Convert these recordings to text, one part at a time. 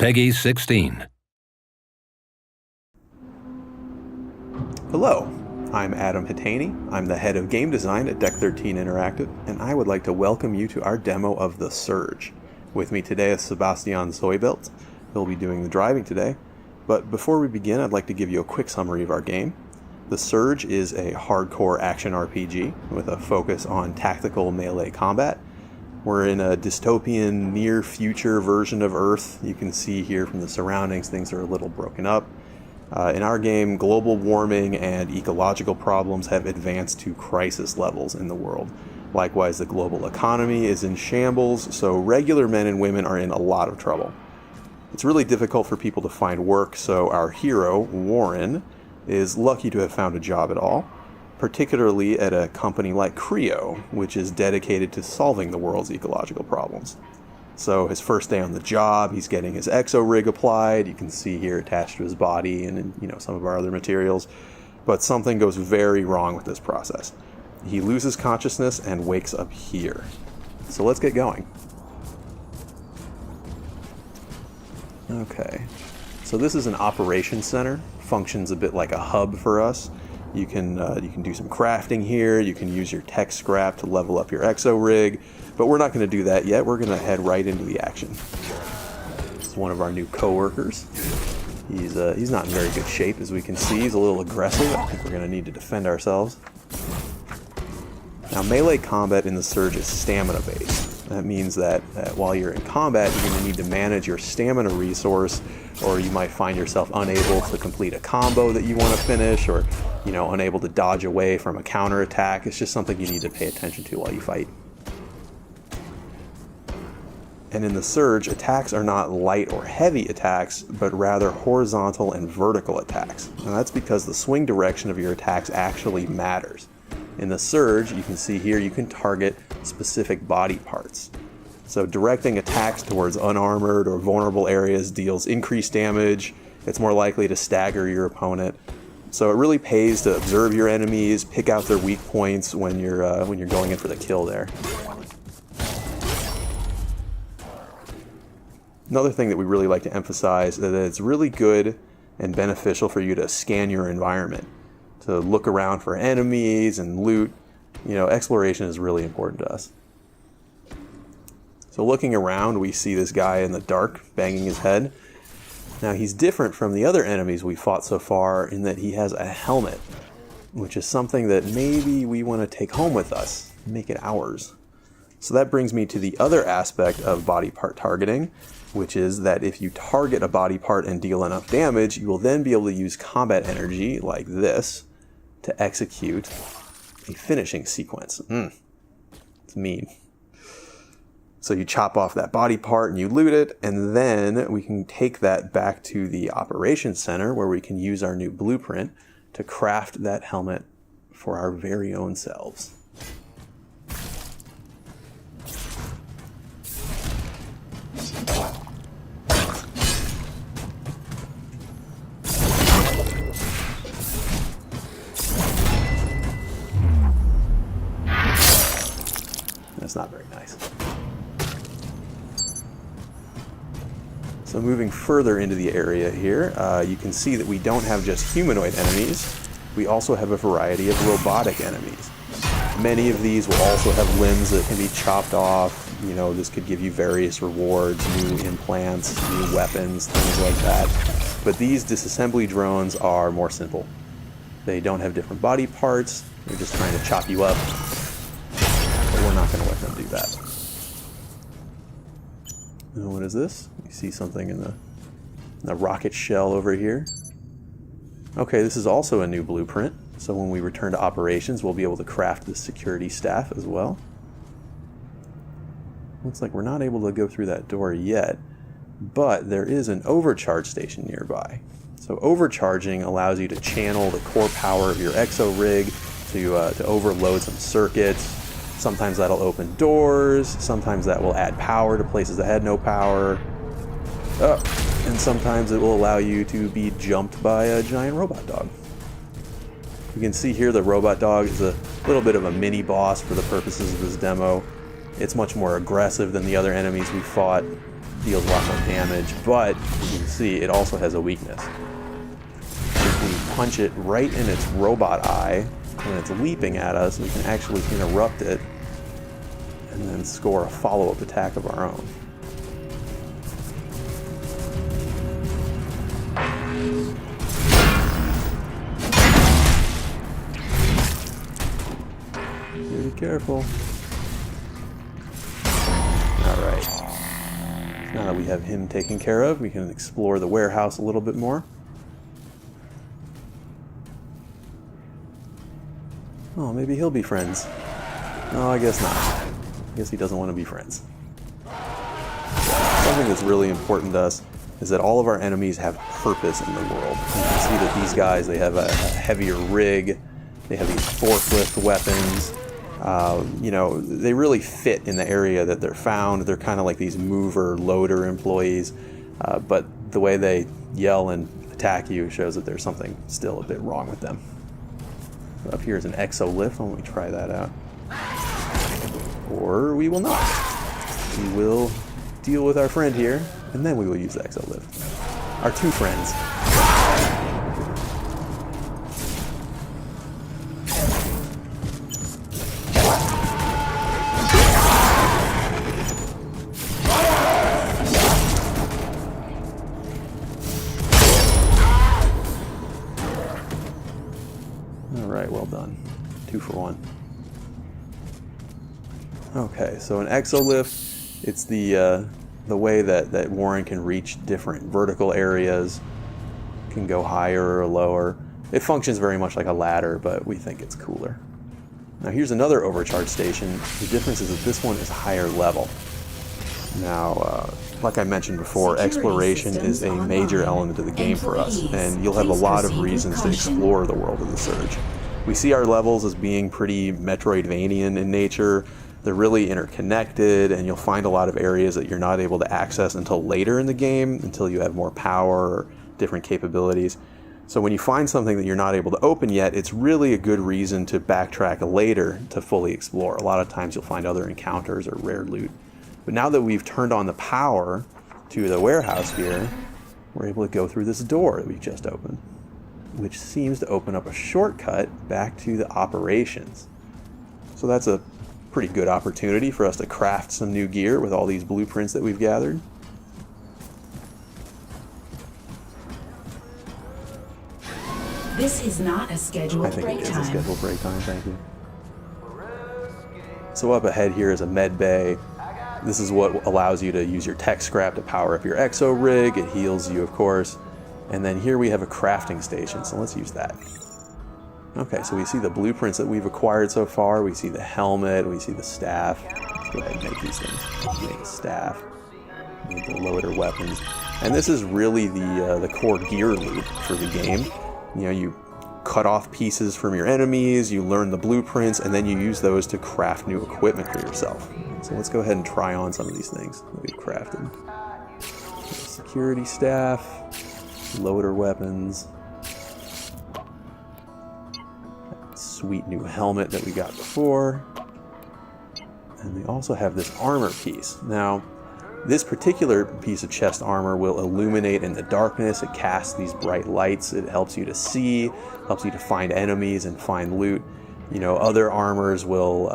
Peggy 16. Hello, I'm Adam Hitaney. I'm the head of game design at Deck 13 Interactive, and I would like to welcome you to our demo of The Surge. With me today is Sebastian Zoibelt. He'll be doing the driving today. But before we begin, I'd like to give you a quick summary of our game. The Surge is a hardcore action RPG with a focus on tactical melee combat. We're in a dystopian near-future version of Earth. You can see here from the surroundings, things are a little broken up. In our game, global warming and ecological problems have advanced to crisis levels in the world. Likewise, the global economy is in shambles, so regular men and women are in a lot of trouble. It's really difficult for people to find work, so our hero, Warren, is lucky to have found a job at all, particularly at a company like Creo, which is dedicated to solving the world's ecological problems. So his first day on the job, he's getting his exo-rig applied. You can see here attached to his body and some of our other materials. But something goes very wrong with this process. He loses consciousness and wakes up here. So let's get going. Okay, so this is an operations center. Functions a bit like a hub for us. You can do some crafting here. You can use your tech scrap to level up your exo-rig, but we're not going to do that yet. We're going to head right into the action. This is one of our new co-workers. He's not in very good shape, as we can see. He's a little aggressive. I think we're going to need to defend ourselves. Now, melee combat in the Surge is stamina-based. That means that while you're in combat, you're going to need to manage your stamina resource, or you might find yourself unable to complete a combo that you want to finish, or unable to dodge away from a counterattack. It's just something you need to pay attention to while you fight. And in the Surge, attacks are not light or heavy attacks, but rather horizontal and vertical attacks. And that's because the swing direction of your attacks actually matters. In the Surge, you can see here, you can target specific body parts. So directing attacks towards unarmored or vulnerable areas deals increased damage. It's more likely to stagger your opponent. So it really pays to observe your enemies, pick out their weak points when you're going in for the kill there. Another thing that we really like to emphasize is that it's really good and beneficial for you to scan your environment, to look around for enemies and loot. Exploration is really important to us. So looking around, we see this guy in the dark banging his head. Now, he's different from the other enemies we fought so far in that he has a helmet, which is something that maybe we want to take home with us, make it ours. So that brings me to the other aspect of body part targeting, which is that if you target a body part and deal enough damage, you will then be able to use combat energy, like this, to execute a finishing sequence. It's mean. So you chop off that body part and you loot it, and then we can take that back to the operations center where we can use our new blueprint to craft that helmet for our very own selves. That's not very nice. So moving further into the area here, you can see that we don't have just humanoid enemies. We also have a variety of robotic enemies. Many of these will also have limbs that can be chopped off. This could give you various rewards, new implants, new weapons, things like that. But these disassembly drones are more simple. They don't have different body parts. They're just trying to chop you up. But we're not going to let them do that. And what is this? You see something in the rocket shell over here. Okay, this is also a new blueprint. So when we return to operations, we'll be able to craft the security staff as well. Looks like we're not able to go through that door yet, but there is an overcharge station nearby. So overcharging allows you to channel the core power of your exo-rig to overload some circuits. Sometimes that'll open doors, sometimes that will add power to places that had no power. And sometimes it will allow you to be jumped by a giant robot dog. You can see here the robot dog is a little bit of a mini boss for the purposes of this demo. It's much more aggressive than the other enemies we fought. deals a lot more damage, but you can see it also has a weakness. If we punch it right in its robot eye when it's leaping at us, we can actually interrupt it and then score a follow-up attack of our own. Be careful. Alright. Now that we have him taken care of, we can explore the warehouse a little bit more. Oh, maybe he'll be friends. No, I guess not. I guess he doesn't want to be friends. Something that's really important to us is that all of our enemies have purpose in the world. You can see that these guys, they have a heavier rig, they have these forklift weapons. You know, they really fit in the area that they're found. They're kind of like these mover, loader employees, but the way they yell and attack you shows that there's something still a bit wrong with them. So up here is an exolift. Why don't we try that out? Or we will not. We will deal with our friend here, and then we will use the exolift. Our two friends. Alright, well done. 2 for 1. Okay, so an exolift, it's the way that Warren can reach different vertical areas, can go higher or lower. It functions very much like a ladder, but we think it's cooler. Now here's another overcharge station. The difference is that this one is higher level. Now, like I mentioned before, exploration is a major element of the game for us, and you'll have a lot of reasons to explore the world of the Surge. We see our levels as being pretty Metroidvanian in nature. They're really interconnected, and you'll find a lot of areas that you're not able to access until later in the game, until you have more power or different capabilities. So when you find something that you're not able to open yet, it's really a good reason to backtrack later to fully explore. A lot of times you'll find other encounters or rare loot. But now that we've turned on the power to the warehouse here, we're able to go through this door that we just opened, which seems to open up a shortcut back to the operations. So that's a pretty good opportunity for us to craft some new gear with all these blueprints that we've gathered. This is not a scheduled break time. I think it is a scheduled break time, thank you. So up ahead here is a med bay. This is what allows you to use your tech scrap to power up your exo rig. It heals you, of course. And then here we have a crafting station, so let's use that. Okay, so we see the blueprints that we've acquired so far. We see the helmet, we see the staff. Let's go ahead and make these things. Make a staff, make the loader weapons. And this is really the core gear loop for the game. You know, you cut off pieces from your enemies, you learn the blueprints, and then you use those to craft new equipment for yourself. So let's go ahead and try on some of these things that we've crafted. Security staff, loader weapons, sweet new helmet that we got before, and we also have this armor piece. Now, this particular piece of chest armor will illuminate in the darkness. It casts these bright lights. It helps you to see, helps you to find enemies and find loot. You know, other armors will,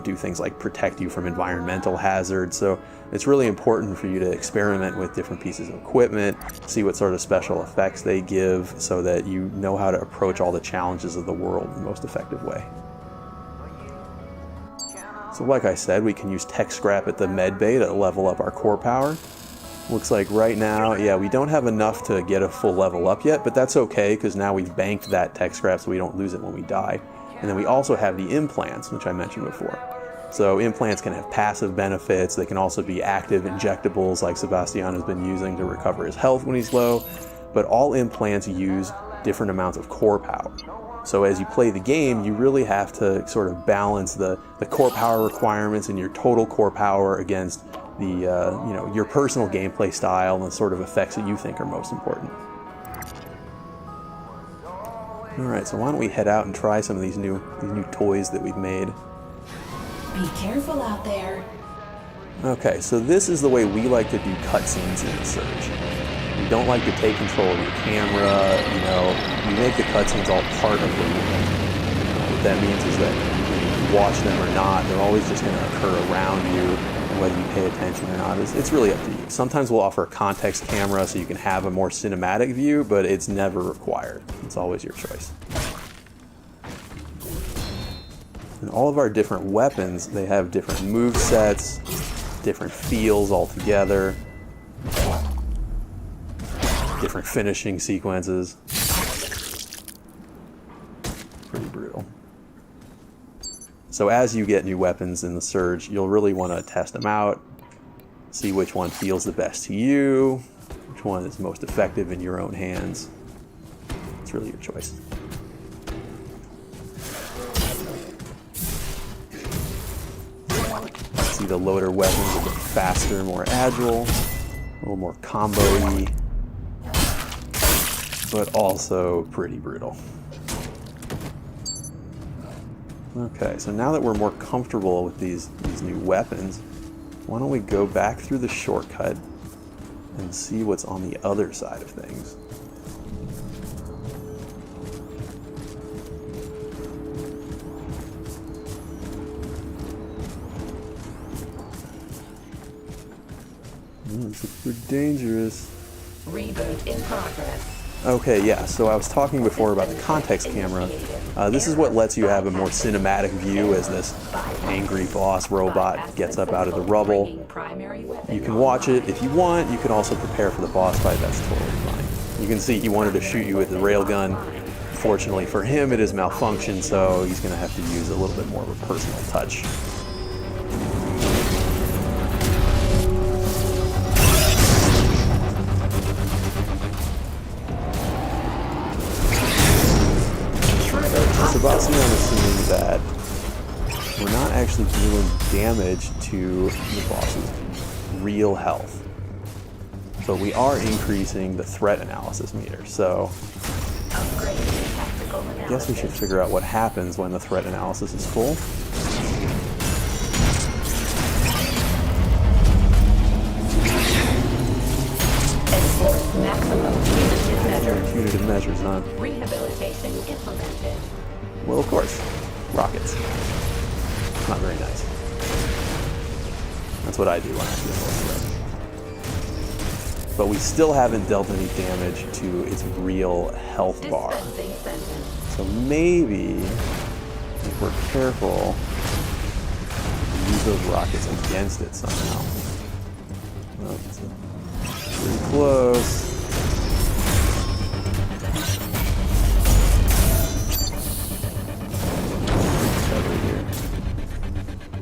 do things like protect you from environmental hazards. So it's really important for you to experiment with different pieces of equipment, see what sort of special effects they give so that you know how to approach all the challenges of the world in the most effective way. So like I said, we can use tech scrap at the med bay to level up our core power. Looks like right now, yeah, we don't have enough to get a full level up yet, but that's okay because now we've banked that tech scrap so we don't lose it when we die. And then we also have the implants, which I mentioned before. So implants can have passive benefits. They can also be active injectables like Sebastian has been using to recover his health when he's low. But all implants use different amounts of core power. So as you play the game, you really have to sort of balance the core power requirements and your total core power against the your personal gameplay style and the sort of effects that you think are most important. All right, so why don't we head out and try some of these new toys that we've made? Be careful out there. Okay, so this is the way we like to do cutscenes in the Surge. We don't like to take control of your camera, you know, we make the cutscenes all part of the world. What that means is that whether you watch them or not, they're always just going to occur around you, and whether you pay attention or not, it's really up to you. Sometimes we'll offer a context camera so you can have a more cinematic view, but it's never required. It's always your choice. And all of our different weapons, they have different move sets, different feels altogether, different finishing sequences. Pretty brutal. So as you get new weapons in the Surge, you'll really want to test them out, see which one feels the best to you, which one is most effective in your own hands. It's really your choice. See, the loader weapons are a bit faster, more agile, a little more combo-y, but also pretty brutal. Okay, so now that we're more comfortable with these new weapons, why don't we go back through the shortcut and see what's on the other side of things. This is pretty dangerous. Reboot in progress. Okay, yeah, so I was talking before about the context camera. This is what lets you have a more cinematic view as this angry boss robot gets up out of the rubble. You can watch it if you want. You can also prepare for the boss fight. That's totally fine. You can see he wanted to shoot you with the railgun. Fortunately for him, it is malfunctioned, so he's going to have to use a little bit more of a personal touch. Sebastian is assuming that we're not actually dealing damage to the boss's real health, but we are increasing the threat analysis meter, so I guess we should figure out what happens when the threat analysis is full. Punitive measures, huh? Rehabilitation implemented. Well, of course. Rockets. Not very nice. That's what I do when I feel most threat. But we still haven't dealt any damage to its real health bar. So maybe, if we're careful, we use those rockets against it somehow. Well, it's pretty close.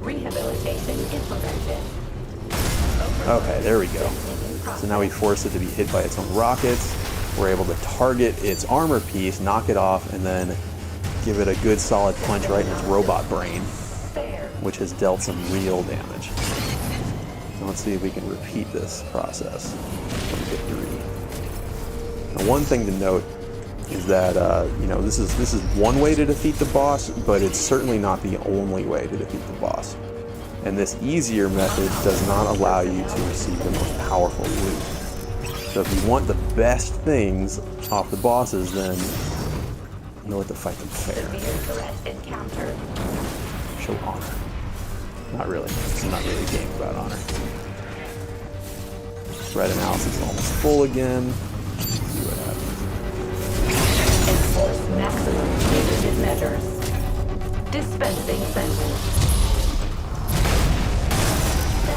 Rehabilitation implemented. Okay, there we go. So now we force it to be hit by its own rockets. We're able to target its armor piece, knock it off, and then give it a good solid punch right in its robot brain, which has dealt some real damage. Now let's see if we can repeat this process from victory. Now, one thing to note is that you know, this is one way to defeat the boss, but it's certainly not the only way to defeat the boss. And this easier method does not allow you to receive the most powerful loot. So if you want the best things off the bosses, then you know what, to fight them fair. Show honor. Not really. It's not really a game about honor. Threat analysis is almost full again. Let's see what happens. Enforce maximum punitive measures. Dispensing sentence.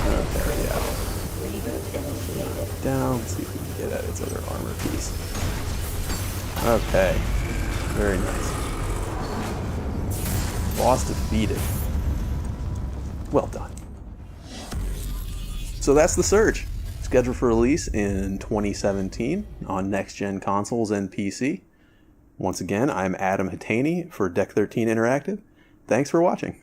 Okay, yeah. Reboot initiated. Down. Let's see if we can get at its other armor piece. Okay. Very nice. Boss defeated. Well done. So that's the Surge. Scheduled for release in 2017 on next-gen consoles and PC. Once again, I'm Adam Hatani for Deck 13 Interactive. Thanks for watching.